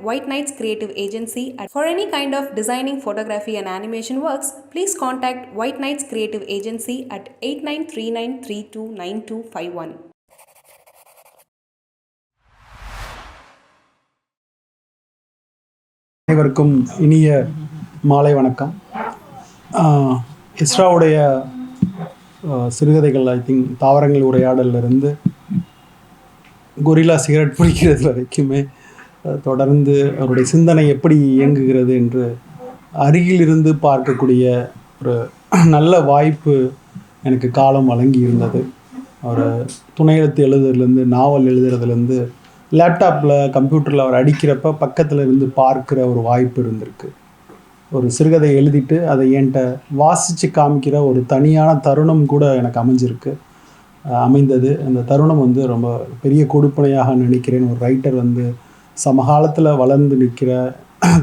White Knights Creative Agency. For any kind of designing, photography and animation works, please contact White Knights Creative Agency at 8939329251. அனைவருக்கும் இனிய மாலை வணக்கம். எஸ்ராவுடைய சிறுகதைகள், I think தாவரங்கள் உரையாடலிருந்து gorilla cigarette பிடிக்கிறது வரைக்குமே தொடர்ந்து அவருடைய சிந்தனை எப்படி இயங்குகிறது என்று அருகிலிருந்து பார்க்கக்கூடிய ஒரு நல்ல வாய்ப்பு எனக்கு காலம் வழங்கி இருந்தது. அவர் துணை எழுத்து எழுதுறதுலேருந்து, நாவல் எழுதுறதுலேருந்து, லேப்டாப்பில் கம்ப்யூட்டரில் அவர் அடிக்கிறப்ப பக்கத்தில் இருந்து பார்க்குற ஒரு வாய்ப்பு இருந்திருக்கு. ஒரு சிறுகதை எழுதிட்டு அதை என்கிட்ட வாசித்து காமிக்கிற ஒரு தனியான தருணம் கூட எனக்கு அமைந்தது. அந்த தருணம் ரொம்ப பெரிய கொடுப்பனையாக நினைக்கிறேன். ஒரு ரைட்டர் சமகாலத்தில் வளர்ந்து நிற்கிற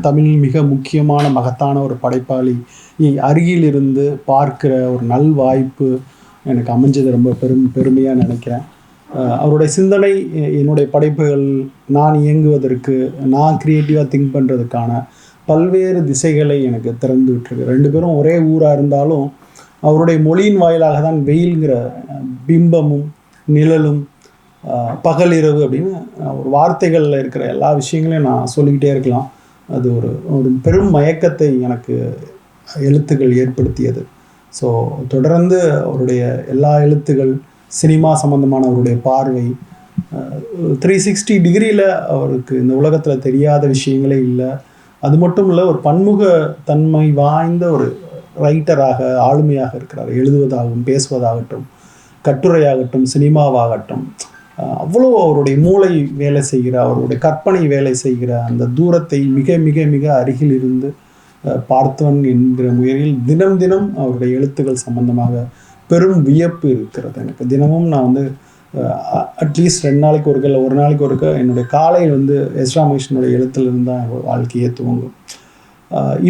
தமிழில் மிக முக்கியமான மகத்தான ஒரு படைப்பாளி அருகில் இருந்து பார்க்குற ஒரு நல் வாய்ப்பு எனக்கு அமைஞ்சது ரொம்ப பெருமையாக நினைக்கிறேன். அவருடைய சிந்தனை என்னுடைய படைப்புகள் நான் இயங்குவதற்கு, நான் க்ரியேட்டிவாக திங்க் பண்ணுறதுக்கான பல்வேறு திசைகளை எனக்கு திறந்து விட்டுருக்கு. ரெண்டு பேரும் ஒரே ஊராக இருந்தாலும் அவருடைய மொழியின் வாயிலாக தான் வெயில்ங்கிற பிம்பமும் நிழலும் பகல் இரவு அப்படின்னு ஒரு வார்த்தைகளில் இருக்கிற எல்லா விஷயங்களையும் நான் சொல்லிக்கிட்டே இருக்கலாம். அது ஒரு பெரும் மயக்கத்தை எனக்கு எழுத்துக்கள் ஏற்படுத்தியது. ஸோ தொடர்ந்து அவருடைய எல்லா எழுத்துக்கள், சினிமா சம்மந்தமான அவருடைய பார்வை, 360 டிகிரியில் அவருக்கு இந்த உலகத்தில் தெரியாத விஷயங்களே இல்லை. அது மட்டும் இல்லை, ஒரு பன்முக தன்மை வாய்ந்த ஒரு ரைட்டராக, ஆளுமையாக இருக்கிறார். எழுதுவதாகவும், பேசுவதாகட்டும், கட்டுரையாகட்டும், சினிமாவாகட்டும், அவ்வளோ அவருடைய மூளை வேலை செய்கிற, அவருடைய கற்பனை வேலை செய்கிற அந்த தூரத்தை மிக மிக மிக அருகில் இருந்து பார்த்தவன் என்கிற முறையில் தினம் தினம் அவருடைய எழுத்துக்கள் சம்பந்தமாக பெரும் வியப்பு இருக்கிறது எனக்கு. தினமும் நான் அட்லீஸ்ட் 2 நாளைக்கு ஒருக்க இல்லை 1 நாளைக்கு ஒருக்க என்னுடைய காலையில் எஸ்ரா மகேஷனுடைய எழுத்துலேருந்து தான் என் வாழ்க்கையே துவங்கும்.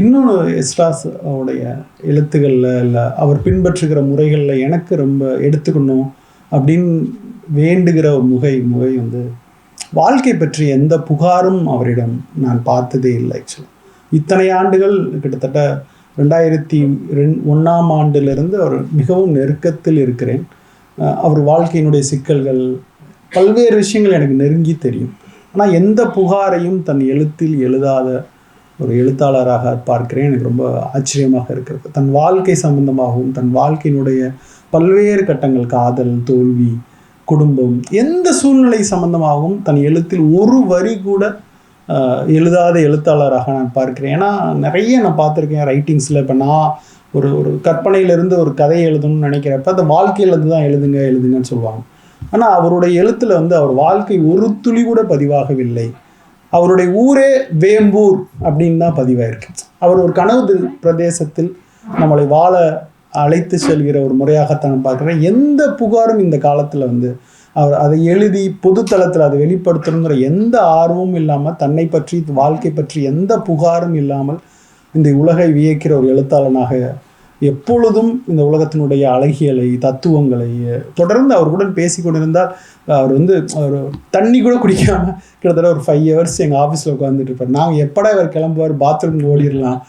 இன்னொன்று, எஸ்ராஸ் அவருடைய எழுத்துக்களில் இல்லை அவர் பின்பற்றுகிற முறைகளில் எனக்கு ரொம்ப எடுத்துக்கணும் அப்படின்னு வேண்டுகிற ஒரு முகை வாழ்க்கை பற்றி எந்த புகாரும் அவரிடம் நான் பார்த்ததே இல்லை. ஆக்சுவலாக இத்தனை ஆண்டுகள், கிட்டத்தட்ட 2001ஆம் ஆண்டிலிருந்து அவர் மிகவும் நெருக்கத்தில் இருக்கிறேன். அவர் வாழ்க்கையினுடைய சிக்கல்கள், பல்வேறு விஷயங்கள் எனக்கு நெருங்கி தெரியும். ஆனால் எந்த புகாரையும் தன் எழுத்தில் எழுதாத ஒரு எழுத்தாளராக பார்க்கிறேன். எனக்கு ரொம்ப ஆச்சரியமாக இருக்கிறது. தன் வாழ்க்கை சம்பந்தமாகவும், தன் வாழ்க்கையினுடைய பல்வேறு கட்டங்கள், காதல், தோல்வி, குடும்பம், எந்த சூழ்நிலை சம்பந்தமாகவும் தன் எழுத்தில் ஒரு வரி கூட எழுதாத எழுத்தாளராக நான் பார்க்கிறேன். ஏன்னா நிறைய நான் பார்த்துருக்கேன் ரைட்டிங்ஸில். இப்போ நான் ஒரு கற்பனையிலேருந்து ஒரு கதையை எழுதணும்னு நினைக்கிறப்ப அந்த வாழ்க்கையிலேருந்து தான் எழுதுங்கன்னு சொல்லுவாங்க. ஆனால் அவருடைய எழுத்தில் அவர் வாழ்க்கை ஒரு துளி கூட பதிவாகவில்லை. அவருடைய ஊரே வேம்பூர் அப்படின்னு தான் பதிவாயிருக்கு. அவர் ஒரு கனவு பிரதேசத்தில் நம்மளை வாழ அழைத்து செல்கிற ஒரு முறையாகத்தான் பார்க்குறேன். எந்த புகாரும் இந்த காலத்தில் அவர் அதை எழுதி பொதுத்தளத்தில் அதை வெளிப்படுத்தணுங்கிற எந்த ஆர்வமும் இல்லாமல், தன்னை பற்றி, வாழ்க்கை பற்றி எந்த புகாரும் இல்லாமல் இந்த உலகை வியக்கிற ஒரு எழுத்தாளனாக எப்பொழுதும் இந்த உலகத்தினுடைய அழகியலை, தத்துவங்களை தொடர்ந்து அவருடன் பேசி கொண்டிருந்தால் அவர் அவர் தண்ணி கூட குடிக்காமல் கிட்டத்தட்ட ஒரு 5 hours எங்கள் ஆஃபீஸில் உட்காந்துட்டு இருப்பார். நாங்கள் எப்படா இவர் கிளம்புவார், பாத்ரூம் ஓடிடலாம்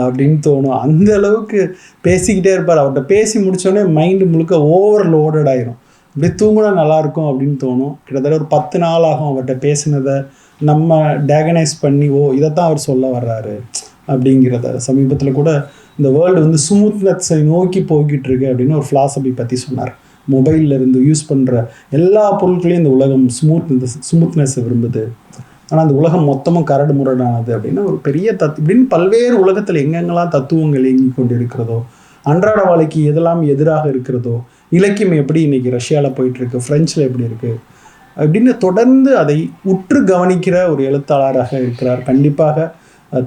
அப்படின்னு தோணும். அந்த அளவுக்கு பேசிக்கிட்டே இருப்பார். அவர்கிட்ட பேசி முடித்தோடனே மைண்டு முழுக்க ஓவர்லோடட் ஆயிரும். அப்படியே தூங்கினா நல்லாயிருக்கும் அப்படின்னு தோணும். கிட்டத்தட்ட ஒரு 10 நாள் ஆகும் அவர்கிட்ட பேசினதை நம்ம டேகனைஸ் பண்ணி, இதைத்தான் அவர் சொல்ல வர்றாரு அப்படிங்கிறத. சமீபத்தில் கூட இந்த வேர்ல்டு ஸ்மூத்னஸை நோக்கி போய்கிட்டு இருக்கு அப்படின்னு ஒரு ஃபிலாசபி பற்றி சொன்னார். மொபைலில் இருந்து யூஸ் பண்ணுற எல்லா பொருட்களையும் இந்த உலகம் ஸ்மூத்னஸை விரும்புது, ஆனால் அந்த உலகம் மொத்தமும் கரடு முரடானது அப்படின்னு ஒரு பெரிய இப்படின்னு பல்வேறு உலகத்தில் எங்கெங்கெல்லாம் தத்துவங்கள் இயங்கி கொண்டு இருக்கிறதோ, அன்றாட வாழ்க்கைக்கு எதெல்லாம் எதிராக இருக்கிறதோ, இலக்கியம் எப்படி இன்றைக்கி ரஷ்யாவில் போயிட்டுருக்கு, ஃப்ரெஞ்சில் எப்படி இருக்குது அப்படின்னு தொடர்ந்து அதை உற்று கவனிக்கிற ஒரு எழுத்தாளராக இருக்கிறார். கண்டிப்பாக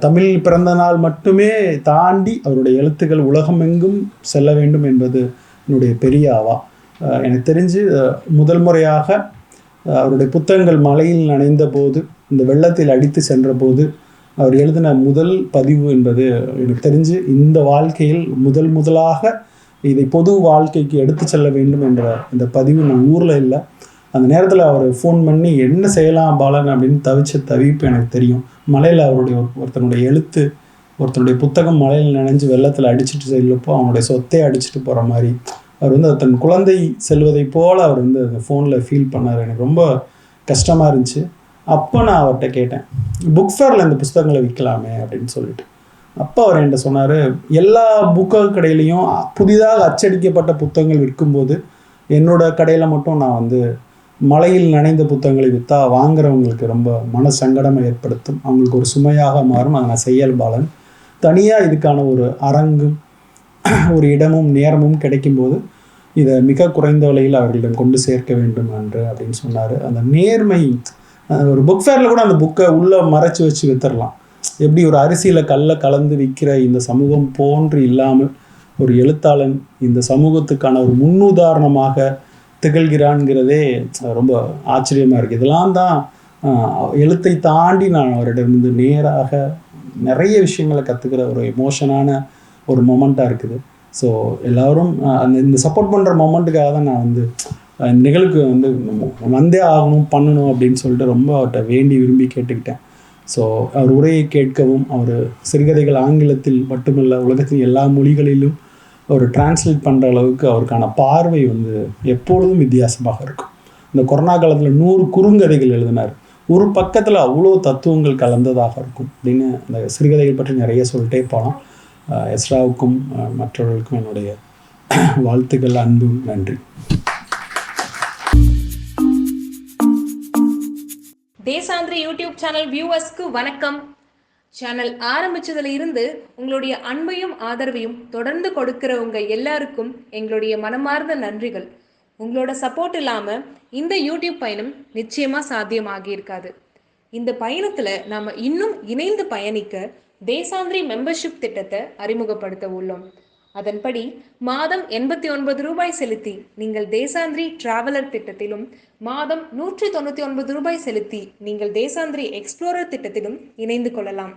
தமிழ் பிறந்த நாள் மட்டுமே தாண்டி அவருடைய எழுத்துக்கள் உலகமெங்கும் செல்ல வேண்டும் என்பது என்னுடைய பெரிய ஆவா. எனக்கு தெரிஞ்சு முதல் முறையாக அவருடைய புத்தகங்கள் மழையில் நனைந்த போது, இந்த வெள்ளத்தில் அடித்து சென்ற போது அவர் எழுதின முதல் பதிவு என்பது எனக்கு தெரிஞ்சு இந்த வாழ்க்கையில் முதலாக இதை பொது வாழ்க்கைக்கு எடுத்து செல்ல வேண்டும் என்ற இந்த பதிவு நான் ஊரில் இல்லை, அந்த நேரத்தில் அவர் ஃபோன் பண்ணி என்ன செய்யலாம் பாலன் அப்படின்னு தவிச்ச தவிப்பு எனக்கு தெரியும். மலையில் அவருடைய ஒருத்தனுடைய எழுத்து, ஒருத்தனுடைய புத்தகம் மலையில் நனைஞ்சு வெள்ளத்தில் அடிச்சுட்டு செல்லப்போ அவனுடைய சொத்தை அடிச்சுட்டு போகிற மாதிரி அவர் வந்து தன் குழந்தை செல்வதை போல் அவர் வந்து அந்த ஃபோனில் ஃபீல் பண்ணார். எனக்கு ரொம்ப கஷ்டமாக இருந்துச்சு. அப்போ நான் அவர்கிட்ட கேட்டேன், புக் ஃபேரில் இந்த புத்தகங்களை விற்கலாமே அப்படின்னு சொல்லிட்டு. அப்போ அவர் என்கிட்ட சொன்னார், எல்லா புத்தக கடையிலையும் புதிதாக அச்சடிக்கப்பட்ட புத்தகங்கள் விற்கும்போது என்னோட கடையில் மட்டும் நான் வந்து மழையில் நனைந்த புத்தகங்களை விற்றா வாங்குறவங்களுக்கு ரொம்ப மன சங்கடம் ஏற்படுத்தும், அவங்களுக்கு ஒரு சுமையாக மாறும். அதை நான் செய்யல் பாலன். தனியாக இதுக்கான ஒரு அரங்கும் ஒரு இடமும் நேரமும் கிடைக்கும்போது இதை மிக குறைந்த விலையில் அவர்களிடம் கொண்டு சேர்க்க வேண்டும் என்று அப்படின்னு சொன்னார். அந்த நேர்மை, ஒரு புக் ஃபேரில் கூட அந்த புக்கை உள்ளே மறைச்சி வச்சு விற்றுடலாம். எப்படி ஒரு அரிசியில் கல்லை கலந்து விற்கிற இந்த சமூகம் போன்று இல்லாமல் ஒரு எழுத்தாளன் இந்த சமூகத்துக்கான ஒரு முன்னுதாரணமாக திகழ்கிறான்ங்கிறதே ரொம்ப ஆச்சரியமாக இருக்குது. இதெல்லாம் தான் எழுத்தை தாண்டி நான் அவரிடமிருந்து நேராக நிறைய விஷயங்களை கற்றுக்கிற ஒரு எமோஷனான ஒரு மொமெண்ட்டாக இருக்குது. ஸோ எல்லோரும் இந்த சப்போர்ட் பண்ணுற மொமெண்ட்டுக்காக தான் நான் வந்து நிகழ்வுக்கு வந்து வந்தே ஆகணும் பண்ணணும் அப்படின்னு சொல்லிட்டு ரொம்ப அவர்கிட்ட வேண்டி விரும்பி கேட்டுக்கிட்டேன். ஸோ அவர் உரையை கேட்கவும், அவர் சிறுகதைகள் ஆங்கிலத்தில் மட்டுமல்ல உலகத்தின் எல்லா மொழிகளிலும் ஒரு டிரான்ஸ்லேட் பண்ணுற அளவுக்கு அவருக்கான பார்வை வந்து எப்பொழுதும் வித்தியாசமாக இருக்கும். இந்த கொரோனா காலத்தில் 100 குறுங்கதைகள் எழுதினார். ஒரு பக்கத்தில் அவ்வளோ தத்துவங்கள் கலந்ததாக இருக்கும் அப்படின்னு அந்த சிறுகதைகள் பற்றி நிறைய சொல்லிட்டே போகலாம். எஸ்ராவுக்கும் மற்றவர்களுக்கும் என்னுடைய வாழ்த்துக்கள், அன்பும் நன்றி. தேசாந்திரி யூடியூப் சேனல் வியூவர்ஸ்க்கு வணக்கம். சேனல் ஆரம்பிச்சதுல இருந்து உங்களுடைய அன்பையும் ஆதரவையும் தொடர்ந்து கொடுக்கிறவங்க எல்லாருக்கும் எங்களுடைய மனமார்ந்த நன்றிகள். உங்களோட சப்போர்ட் இல்லாம இந்த யூடியூப் பயணம் நிச்சயமா சாத்தியமாகி இருக்காது. இந்த பயணத்துல நாம இன்னும் இணைந்து பயணிக்க தேசாந்திரி மெம்பர்ஷிப் திட்டத்தை அறிமுகப்படுத்த உள்ளோம். அதன்படி மாதம் 89 ரூபாய் செலுத்தி நீங்கள் தேசாந்திரி டிராவலர் திட்டத்திலும், மாதம் 199 ரூபாய் செலுத்தி நீங்கள் தேசாந்திரி எக்ஸ்ப்ளோரர் திட்டத்திலும் இணைந்து கொள்ளலாம்.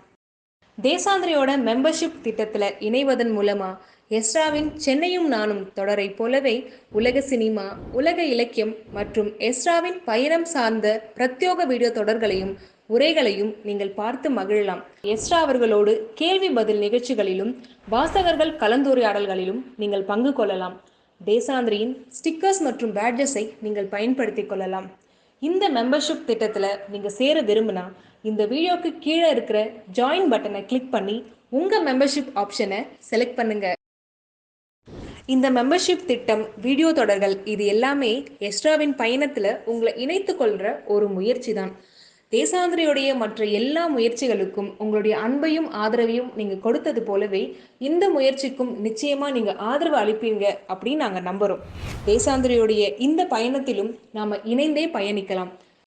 தேசாந்திரியோட மெம்பர்ஷிப் திட்டத்தில் இணைவதன் மூலமா எஸ்ராவின் சென்னையும் நானும் தொடரை போலவே உலக சினிமா, உலக இலக்கியம் மற்றும் எஸ்ராவின் பயணம் சார்ந்த பிரத்யோக வீடியோ தொடர்களையும் உரைகளையும் நீங்கள் பார்த்து மகிழலாம். எஸ்ரா அவர்களோடு கேள்வி பதில் நிகழ்ச்சிகளிலும் வாசகர்கள் கலந்துரையாடல்களிலும் நீங்கள் பங்கு கொள்ளலாம். தேசாந்திரியின் ஸ்டிக்கர்ஸ் மற்றும் பேட்ஜஸை நீங்கள் பயன்படுத்தி கொள்ளலாம். இந்த மெம்பர்ஷிப் திட்டத்தில் நீங்கள் சேர விரும்பினா இந்த வீடியோக்கு கீழே இருக்கிற ஜாயின் பட்டனை கிளிக் பண்ணி உங்கள் மெம்பர்ஷிப் ஆப்ஷனை செலக்ட் பண்ணுங்க. இந்த மெம்பர்ஷிப் திட்டம், வீடியோ தொடர்கள் இது எல்லாமே எஸ்ராவின் பயணத்தில் உங்களை இணைத்து கொள்கிற ஒரு முயற்சி தான். தேசாந்திரியுடைய மற்ற எல்லா முயற்சிகளுக்கும் உங்களுடைய அன்பையும் ஆதரவையும் நீங்கள் கொடுத்தது போலவே இந்த முயற்சிக்கும் நிச்சயமாக நீங்கள் ஆதரவு அளிப்பீங்க அப்படின்னு நாங்கள் நம்புகிறோம். தேசாந்திரியுடைய இந்த பயணத்திலும் நாம் இணைந்தே பயணிக்கலாம்.